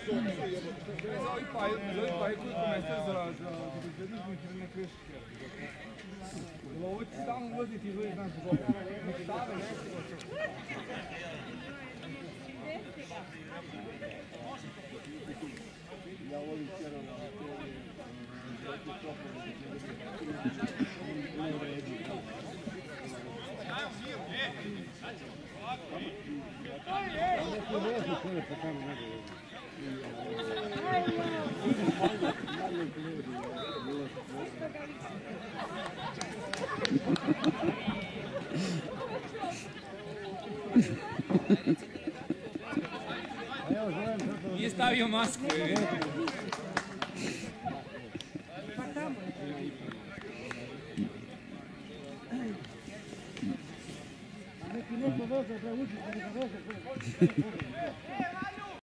Zdaj pa je kot komester za dobrodelnost in ne kreš. Lovici samo voziti zdaj znam pogovoriti. Nek stave, ne? Ja volim cijelo na Nije stavio masku. Neki neko veze da uđe, da ga veze.